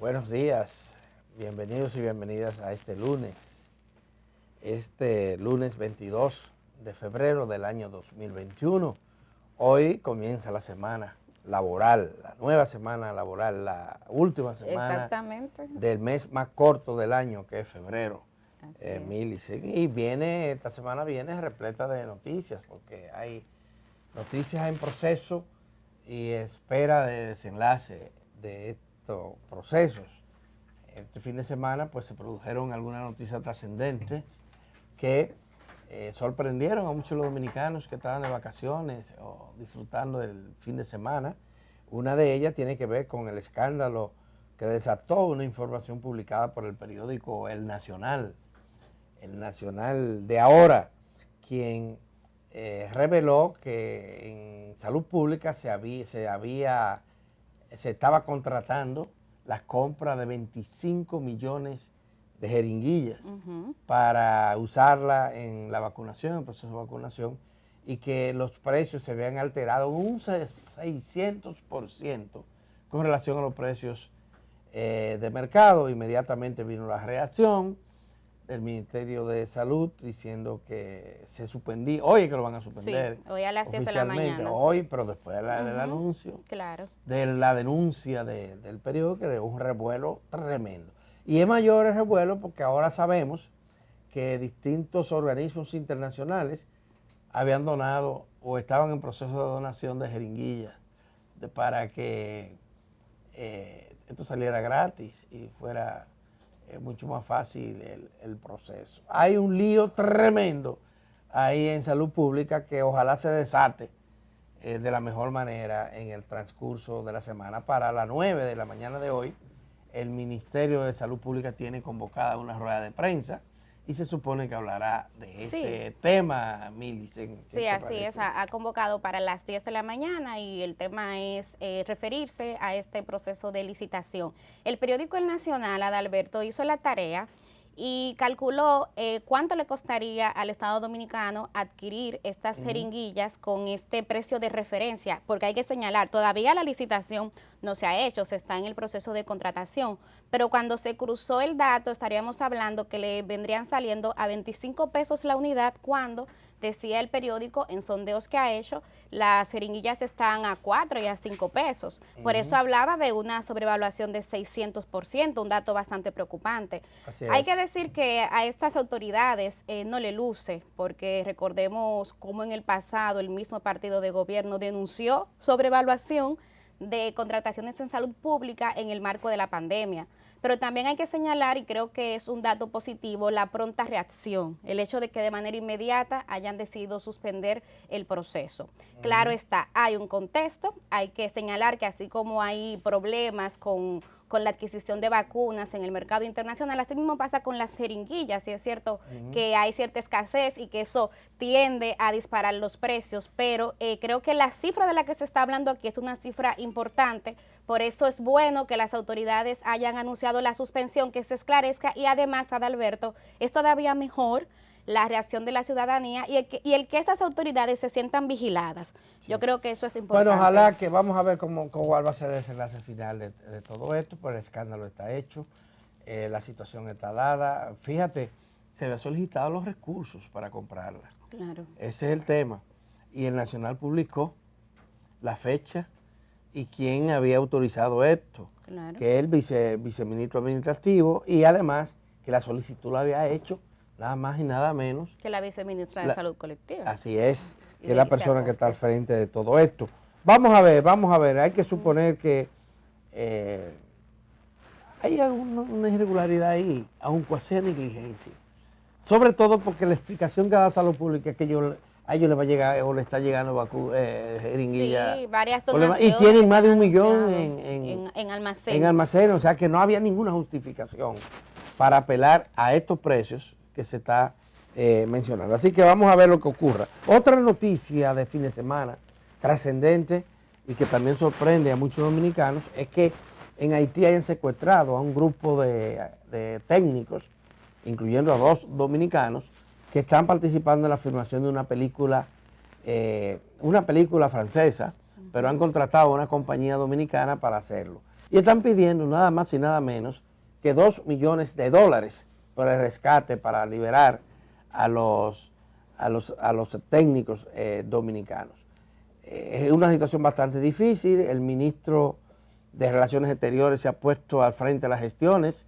Buenos días, bienvenidos y bienvenidas a este lunes 22 de febrero del año 2021. Hoy comienza la semana laboral, la nueva semana laboral, la última semana del mes más corto del año, que es febrero. Y esta semana viene repleta de noticias, porque hay noticias en proceso y espera de desenlace de estos procesos. Este fin de semana pues se produjeron algunas noticias trascendentes que sorprendieron a muchos de los dominicanos que estaban de vacaciones o disfrutando del fin de semana. Una de ellas tiene que ver con el escándalo que desató una información publicada por el periódico El Nacional de ahora, quien reveló que en salud pública se estaba contratando la compra de 25 millones de jeringuillas para usarla en la vacunación, en el proceso de vacunación, y que los precios se habían alterado un 600% con relación a los precios de mercado. Inmediatamente vino la reacción del Ministerio de Salud diciendo que se suspendía, hoy que lo van a suspender. Sí, hoy a las 10 de la mañana. Hoy, pero después del anuncio, de la denuncia del periódico, que es un revuelo tremendo. Y es mayor el revuelo porque ahora sabemos que distintos organismos internacionales habían donado o estaban en proceso de donación de jeringuillas para que esto saliera gratis y fuera mucho más fácil el proceso. Hay un lío tremendo ahí en salud pública que ojalá se desate de la mejor manera en el transcurso de la semana. Para las 9 de la mañana de hoy, el Ministerio de Salud Pública tiene convocada una rueda de prensa y se supone que hablará de ese tema, Mili. Sí, así es, ha convocado para las 10 de la mañana y el tema es referirse a este proceso de licitación. El periódico El Nacional, Adalberto, hizo la tarea y calculó cuánto le costaría al Estado Dominicano adquirir estas jeringuillas con este precio de referencia, porque hay que señalar, todavía la licitación no se ha hecho, se está en el proceso de contratación, pero cuando se cruzó el dato estaríamos hablando que le vendrían saliendo a 25 pesos la unidad, cuando decía el periódico en sondeos que ha hecho, las jeringuillas están a 4 y a 5 pesos. Por eso hablaba de una sobrevaluación de 600%, un dato bastante preocupante. Hay que decir que a estas autoridades no le luce, porque recordemos cómo en el pasado el mismo partido de gobierno denunció sobrevaluación de contrataciones en salud pública en el marco de la pandemia. Pero también hay que señalar, y creo que es un dato positivo, la pronta reacción, el hecho de que de manera inmediata hayan decidido suspender el proceso. Claro está, hay un contexto, hay que señalar que así como hay problemas con la adquisición de vacunas en el mercado internacional, así mismo pasa con las jeringuillas, y es cierto que hay cierta escasez y que eso tiende a disparar los precios, pero creo que la cifra de la que se está hablando aquí es una cifra importante, por eso es bueno que las autoridades hayan anunciado la suspensión, que se esclarezca, y además, Adalberto, es todavía mejor la reacción de la ciudadanía y el que esas autoridades se sientan vigiladas. Yo creo que eso es importante. Bueno, ojalá que vamos a ver cuál va a ser el desenlace final de todo esto, pero el escándalo está hecho, la situación está dada. Fíjate, se había solicitado los recursos para comprarla. Claro. Ese es el tema. Y el Nacional publicó la fecha y quién había autorizado esto, que es el viceministro administrativo, y además que la solicitud la había hecho nada más y nada menos que la viceministra de Salud Colectiva. Así es, que es la persona que está al frente de todo esto. Vamos a ver, hay que suponer que hay una irregularidad ahí, aunque sea negligencia. Sobre todo porque la explicación que da Salud Pública es que a ellos les va a llegar o le está llegando jeringuilla. Sí, varias donaciones. Y tienen más de 1 millón en almacén. O sea que no había ninguna justificación para apelar a estos precios que se está mencionando. Así que vamos a ver lo que ocurra. Otra noticia de fin de semana trascendente y que también sorprende a muchos dominicanos es que en Haití hayan secuestrado a un grupo de técnicos, incluyendo a 2 dominicanos, que están participando en la filmación de una película francesa, pero han contratado a una compañía dominicana para hacerlo. y están pidiendo nada más y nada menos que $2 millones por el rescate para liberar a los técnicos dominicanos. Es una situación bastante difícil. El ministro de Relaciones Exteriores se ha puesto al frente de las gestiones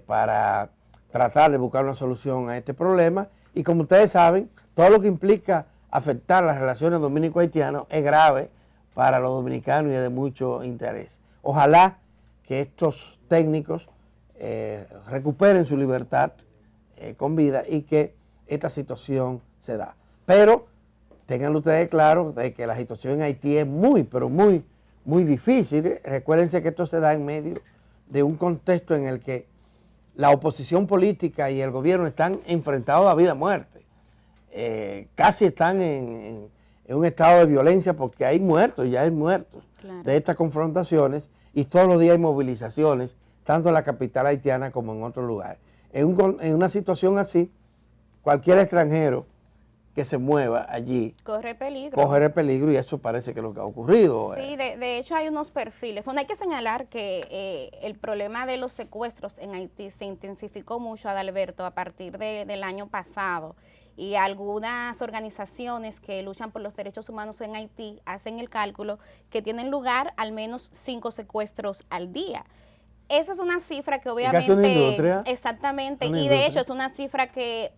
para tratar de buscar una solución a este problema, y como ustedes saben, todo lo que implica afectar las relaciones dominico-haitianas es grave para los dominicanos y es de mucho interés. Ojalá que estos técnicos recuperen su libertad con vida y que esta situación se da. Pero tengan ustedes claro de que la situación en Haití es muy, pero muy, muy difícil. Recuérdense que esto se da en medio de un contexto en el que la oposición política y el gobierno están enfrentados a vida o muerte. Casi están en un estado de violencia porque hay muertos, ya hay muertos de estas confrontaciones, y todos los días hay movilizaciones, tanto en la capital haitiana como en otros lugares. En una situación así, cualquier extranjero que se mueva allí corre peligro, y eso parece que es lo que ha ocurrido. Sí, de hecho hay unos perfiles. Bueno, hay que señalar que el problema de los secuestros en Haití se intensificó mucho, Adalberto, a partir del año pasado, y algunas organizaciones que luchan por los derechos humanos en Haití hacen el cálculo que tienen lugar al menos 5 secuestros al día. Eso es una cifra que obviamente... ¿Es una industria? Exactamente, y de hecho es una cifra que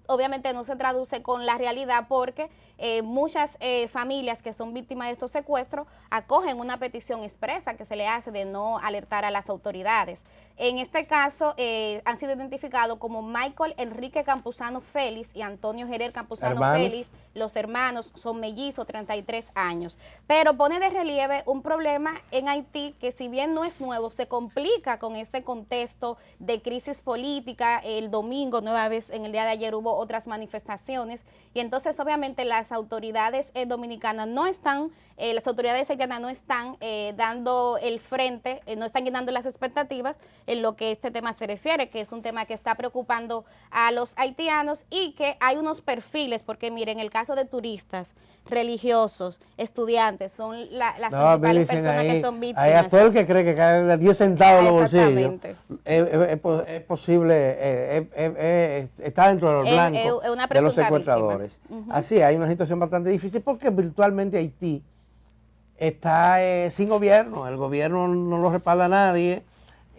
obviamente no se traduce con la realidad, porque muchas familias que son víctimas de estos secuestros acogen una petición expresa que se le hace de no alertar a las autoridades. En este caso han sido identificados como Michael Enrique Campuzano Félix y Antonio Gerer Campuzano Félix. Los hermanos son mellizos, 33 años. Pero pone de relieve un problema en Haití que, si bien no es nuevo, se complica con este contexto de crisis política. El domingo, nueva vez, en el día de ayer hubo otras manifestaciones, y entonces obviamente las autoridades dominicanas no están, las autoridades haitianas no están dando el frente, no están llenando las expectativas en lo que este tema se refiere, que es un tema que está preocupando a los haitianos, y que hay unos perfiles, porque miren, el caso de turistas, religiosos, estudiantes, son las principales personas que son víctimas. Hay a todo el que cree que cae 10 centavos en los bolsillos, es posible, está dentro de los blancos de los secuestradores. Así, hay una situación bastante difícil porque virtualmente Haití está sin gobierno, el gobierno no lo respalda a nadie.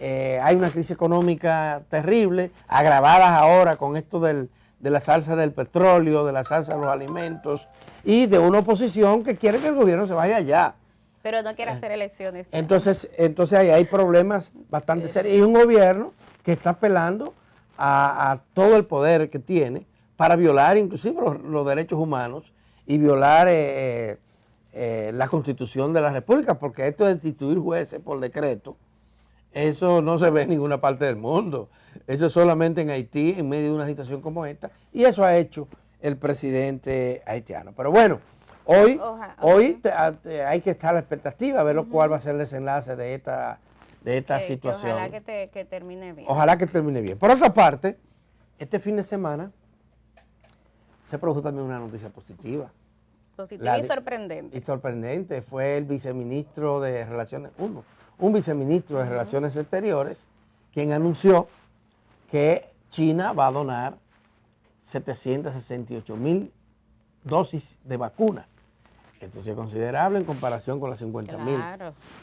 Hay una crisis económica terrible, agravadas ahora con esto de la salsa del petróleo, de la salsa de los alimentos, y de una oposición que quiere que el gobierno se vaya allá. Pero no quiere hacer elecciones. Entonces hay problemas bastante serios, y un gobierno que está apelando a todo el poder que tiene para violar inclusive los derechos humanos y violar la Constitución de la República, porque esto de instituir jueces por decreto, eso no se ve en ninguna parte del mundo. Eso es solamente en Haití, en medio de una situación como esta, y eso ha hecho el presidente haitiano. Pero bueno, hoy hay que estar a la expectativa, a ver cuál va a ser el desenlace de esta situación. Ojalá que termine bien. Ojalá que termine bien. Por otra parte, este fin de semana se produjo también una noticia positiva. Positiva y sorprendente. Y sorprendente. Fue el viceministro de Relaciones, un viceministro de Relaciones Exteriores, quien anunció que China va a donar 768,000 dosis de vacuna. Esto es considerable en comparación con las 50,000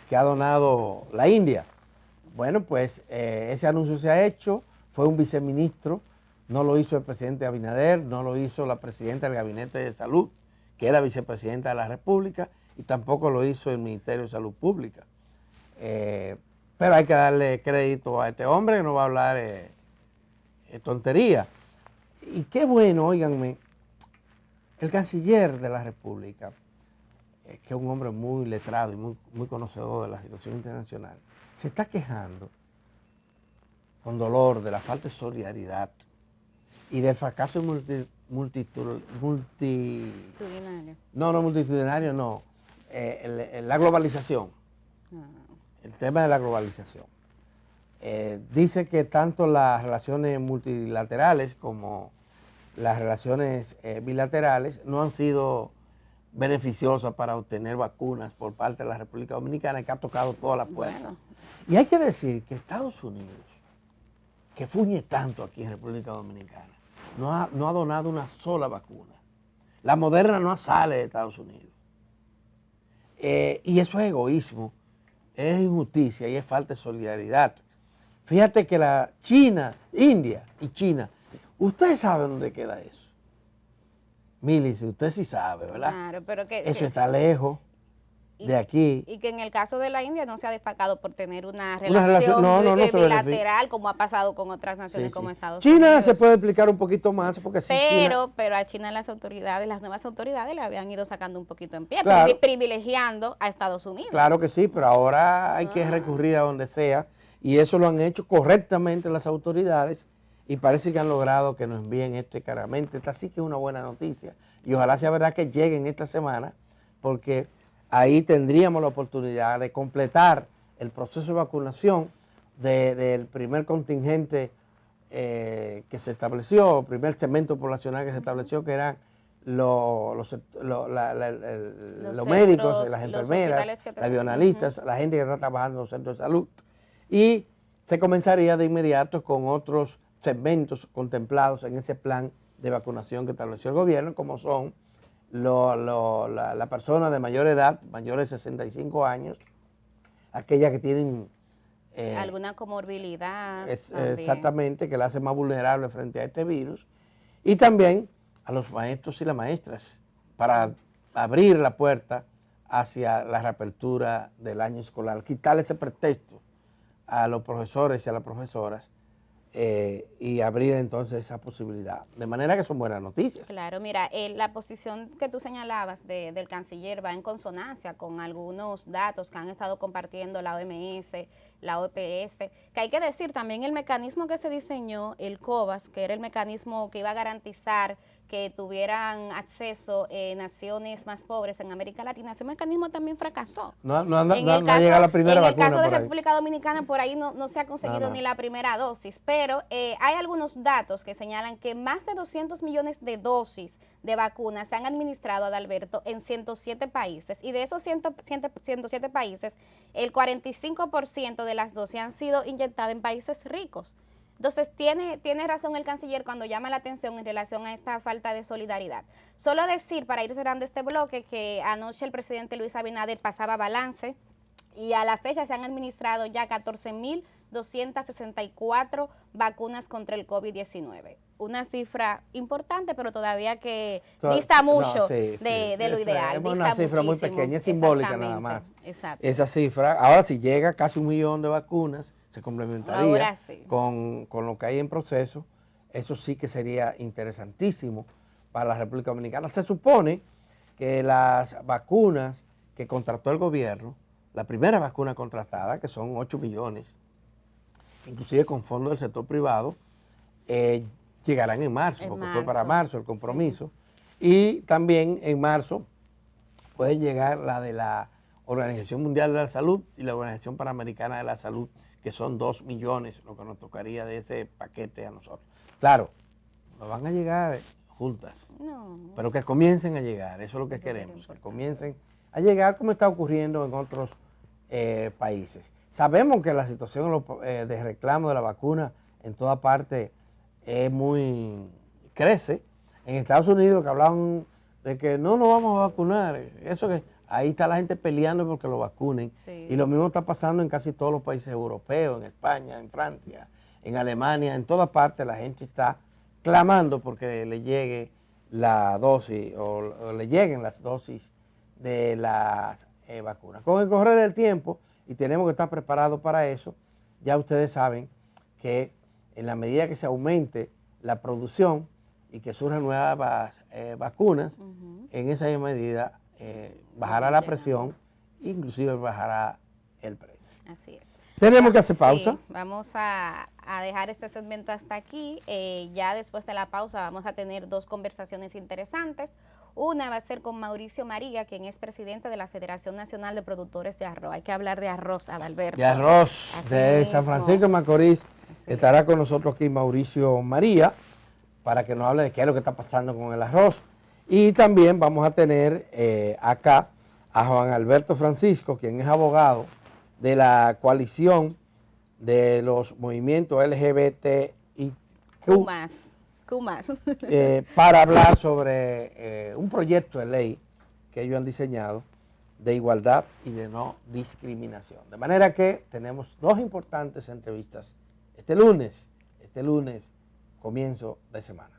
que ha donado la India. Bueno, pues ese anuncio se ha hecho, fue un viceministro, no lo hizo el presidente Abinader, no lo hizo la presidenta del Gabinete de Salud, que era vicepresidenta de la República, y tampoco lo hizo el Ministerio de Salud Pública. Pero hay que darle crédito a este hombre, que no va a hablar tontería. Y qué bueno, óiganme, el canciller de la República, que es un hombre muy letrado y muy conocedor de la situación internacional, se está quejando con dolor de la falta de solidaridad y del fracaso multitudinario, la globalización. El tema de la globalización. Dice que tanto las relaciones multilaterales como las relaciones bilaterales no han sido beneficiosa para obtener vacunas por parte de la República Dominicana, que ha tocado todas las puertas. Bueno. Y hay que decir que Estados Unidos, que fuñe tanto aquí en República Dominicana, no ha donado una sola vacuna. La Moderna no sale de Estados Unidos. Y eso es egoísmo, es injusticia y es falta de solidaridad. Fíjate que la China, India y China, ustedes saben dónde queda eso. Mili, usted sí sabe, ¿verdad? Claro, pero que eso está lejos de aquí. Y que en el caso de la India no se ha destacado por tener una relación bilateral como ha pasado con otras naciones como Estados Unidos. China se puede explicar un poquito más porque pero a China las nuevas autoridades le habían ido sacando un poquito en pie, claro, privilegiando a Estados Unidos. Claro que sí, pero ahora hay que recurrir a donde sea y eso lo han hecho correctamente las autoridades y parece que han logrado que nos envíen este cargamento. Esta sí que es una buena noticia y ojalá sea verdad que lleguen esta semana porque ahí tendríamos la oportunidad de completar el proceso de vacunación del primer contingente que se estableció, el primer segmento poblacional que se estableció, que eran los médicos, las enfermeras, las bionalistas, la gente que está trabajando en los centros de salud. Y se comenzaría de inmediato con otros segmentos contemplados en ese plan de vacunación que estableció el gobierno, como son la persona de mayor edad, mayores de 65 años, aquellas que tienen alguna comorbilidad. Exactamente, que la hace más vulnerable frente a este virus. Y también a los maestros y las maestras, para abrir la puerta hacia la reapertura del año escolar, quitarle ese pretexto a los profesores y a las profesoras y abrir entonces esa posibilidad. De manera que son buenas noticias. Claro, mira, la posición que tú señalabas del canciller va en consonancia con algunos datos que han estado compartiendo la OMS, la OPS, que hay que decir también el mecanismo que se diseñó, el COVAX, que era el mecanismo que iba a garantizar que tuvieran acceso naciones más pobres en América Latina, ese mecanismo también fracasó. No llega la primera vacuna. En el caso de República Dominicana, por ahí no se ha conseguido ni la primera dosis, pero hay algunos datos que señalan que más de 200 millones de dosis de vacunas se han administrado, Adalberto, en 107 países, y de esos 107 países, el 45% de las dosis han sido inyectadas en países ricos. Entonces, tiene razón el canciller cuando llama la atención en relación a esta falta de solidaridad. Solo decir, para ir cerrando este bloque, que anoche el presidente Luis Abinader pasaba balance y a la fecha se han administrado ya 14.264 vacunas contra el COVID-19. Una cifra importante, pero todavía que dista mucho de lo ideal. Es una cifra muy pequeña, es simbólica nada más. Exacto. Esa cifra, ahora si llega casi 1 millón de vacunas, se complementaría con lo que hay en proceso. Eso sí que sería interesantísimo para la República Dominicana. Se supone que las vacunas que contrató el gobierno, la primera vacuna contratada, que son 8 millones, inclusive con fondos del sector privado, llegarán en marzo, porque fue para marzo el compromiso. Sí. Y también en marzo pueden llegar la de la Organización Mundial de la Salud y la Organización Panamericana de la Salud, que son 2 millones, lo que nos tocaría de ese paquete a nosotros. Claro, no van a llegar juntas, pero que comiencen a llegar, eso es lo que queremos, que comiencen a llegar como está ocurriendo en otros países. Sabemos que la situación de reclamo de la vacuna en toda parte crece. En Estados Unidos que hablaban de que no nos vamos a vacunar, eso que ahí está la gente peleando porque lo vacunen. Sí. Y lo mismo está pasando en casi todos los países europeos, en España, en Francia, en Alemania, en toda parte la gente está clamando porque le llegue la dosis o le lleguen las dosis de las vacunas. Con el correr del tiempo, y tenemos que estar preparados para eso, ya ustedes saben que en la medida que se aumente la producción y que surjan nuevas vacunas, en esa medida bajará la presión, inclusive bajará el precio. Así es. Tenemos que hacer pausa. Sí, vamos a dejar este segmento hasta aquí. Ya después de la pausa vamos a tener 2 conversaciones interesantes. Una va a ser con Mauricio María, quien es presidente de la Federación Nacional de Productores de Arroz. Hay que hablar de arroz, Adalberto. De arroz, de San Francisco de Macorís. Estará con nosotros aquí Mauricio María para que nos hable de qué es lo que está pasando con el arroz. Y también vamos a tener acá a Juan Alberto Francisco, quien es abogado de la coalición de los movimientos LGBTIQ+, para hablar sobre un proyecto de ley que ellos han diseñado de igualdad y de no discriminación. De manera que tenemos dos importantes entrevistas este lunes, comienzo de semana.